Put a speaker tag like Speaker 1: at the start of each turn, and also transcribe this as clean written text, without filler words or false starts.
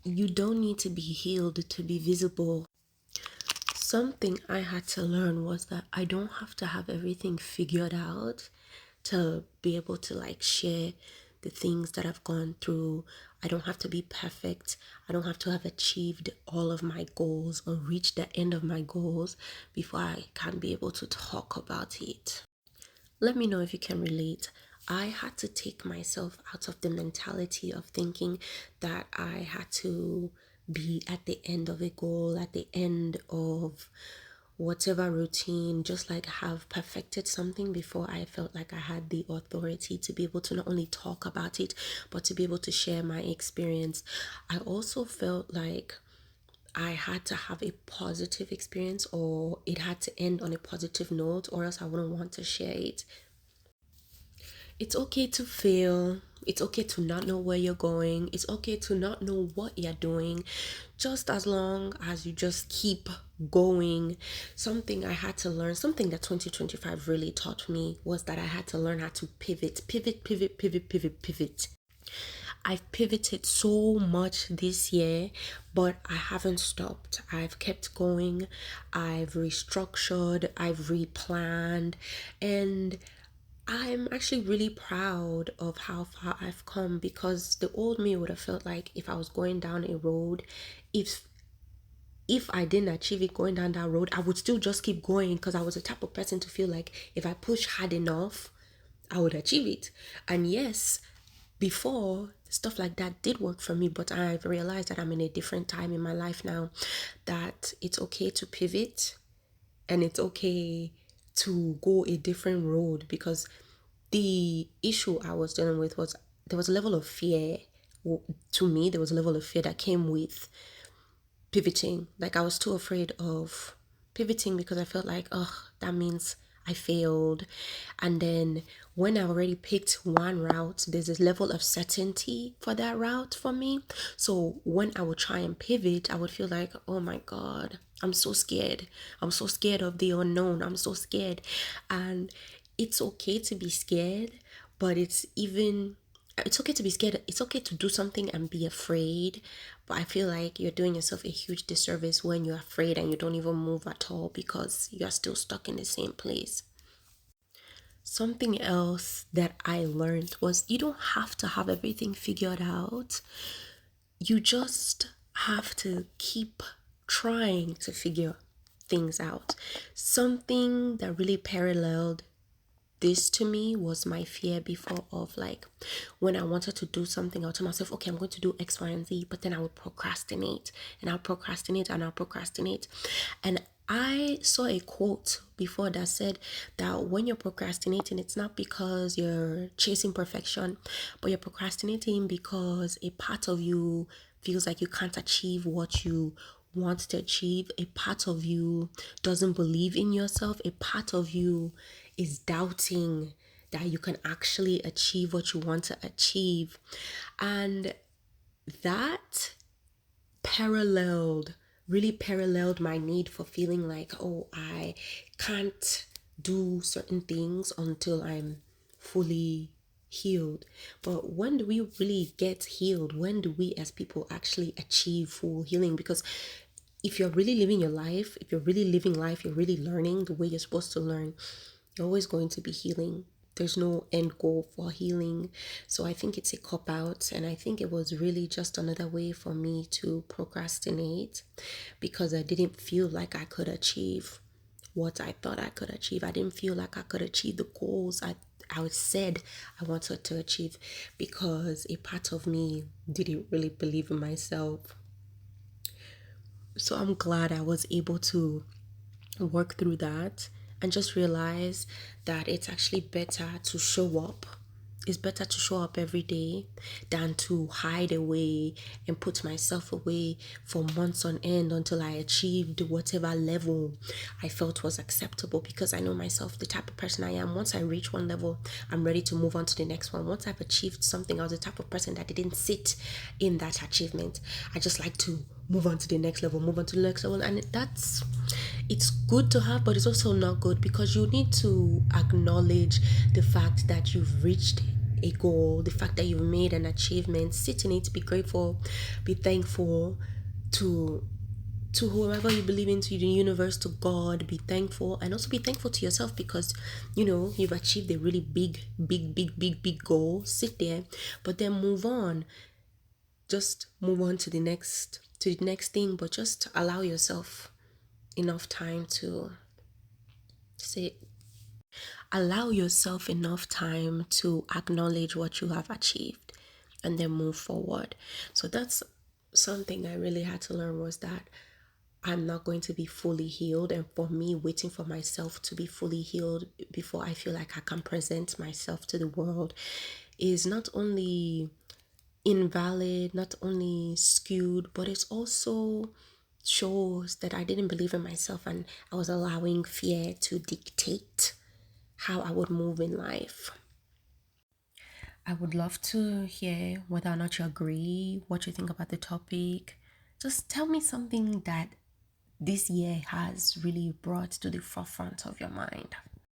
Speaker 1: You don't need to be healed to be visible. Something I had to learn was that I don't have to have everything figured out to be able to like share the things that I've gone through. I don't have to be perfect. I don't have to have achieved all of my goals or reached the end of my goals before I can be able to talk about it. Let me know if you can relate. I had to take myself out of the mentality of thinking that I had to be at the end of a goal, at the end of whatever routine, just like have perfected something before I felt like I had the authority to be able to not only talk about it, but to be able to share my experience. I also felt like I had to have a positive experience or it had to end on a positive note, or else I wouldn't want to share it. It's okay to fail. It's okay to not know where you're going. It's okay to not know what you're doing. Just as long as you just keep going. Something I had to learn, something that 2025 really taught me was that I had to learn how to pivot, pivot, pivot, pivot, pivot, pivot. I've pivoted so much this year, but I haven't stopped. I've kept going. I've restructured, I've replanned, and I'm actually really proud of how far I've come because the old me would have felt like if I was going down a road, if if I didn't achieve it going down that road, I would still just keep going because I was the type of person to feel like if I push hard enough, I would achieve it. And yes, before stuff like that did work for me, but I've realized that I'm in a different time in my life now, that it's okay to pivot and it's okay to go a different road because the issue I was dealing with was there was a level of fear. To me, there was a level of fear that came with pivoting. Like I was too afraid of pivoting because I felt like, oh, that means I failed. And then when I already picked one route, there's this level of certainty for that route for me. So when I would try and pivot, I would feel like, oh my God, I'm so scared. I'm so scared of the unknown. I'm so scared. And it's okay to be scared, but it's okay to be scared. It's okay to do something and be afraid. But I feel like you're doing yourself a huge disservice when you're afraid and you don't even move at all because you're still stuck in the same place. Something else that I learned was you don't have to have everything figured out. You just have to keep trying to figure things out. Something that really paralleled this to me was my fear before of like when I wanted to do something, I'll tell myself, okay, I'm going to do X, Y, and Z, but then I would procrastinate and I'll procrastinate and I'll procrastinate. And I saw a quote before that said that when you're procrastinating, it's not because you're chasing perfection, but you're procrastinating because a part of you feels like you can't achieve what you want to achieve. A part of you doesn't believe in yourself. A part of you is doubting that you can actually achieve what you want to achieve. And that paralleled, really paralleled my need for feeling like, oh, I can't do certain things until I'm fully healed. But when do we really get healed? When do we as people actually achieve full healing? Because if you're really living your life, if you're really living life, you're really learning the way you're supposed to learn, you're always going to be healing. There's no end goal for healing. So I think it's a cop out. And I think it was really just another way for me to procrastinate because I didn't feel like I could achieve what I thought I could achieve. I didn't feel like I could achieve the goals I said I wanted to achieve because a part of me didn't really believe in myself. So I'm glad I was able to work through that and just realize that it's actually better to show up. It's better to show up every day than to hide away and put myself away for months on end until I achieved whatever level I felt was acceptable because I know myself, the type of person I am. Once I reach one level, I'm ready to move on to the next one. Once I've achieved something, I was the type of person that didn't sit in that achievement. I just like to move on to the next level, move on to the next level. And it's good to have, but it's also not good because you need to acknowledge the fact that you've reached a goal, the fact that you've made an achievement, sit in it, be grateful, be thankful to whoever you believe in, to the universe, to God. Be thankful, and also be thankful to yourself because you've achieved a really big goal. Sit there, but then move on. Just move on to the next thing, but just allow yourself enough time to say allow yourself enough time to acknowledge what you have achieved and then move forward. So that's something I really had to learn, was that I'm not going to be fully healed. And for me, waiting for myself to be fully healed before I feel like I can present myself to the world is not only invalid, not only skewed, but it's also shows that I didn't believe in myself and I was allowing fear to dictate how I would move in life. I would love to hear whether or not you agree, what you think about the topic. Just tell me something that this year has really brought to the forefront of your mind.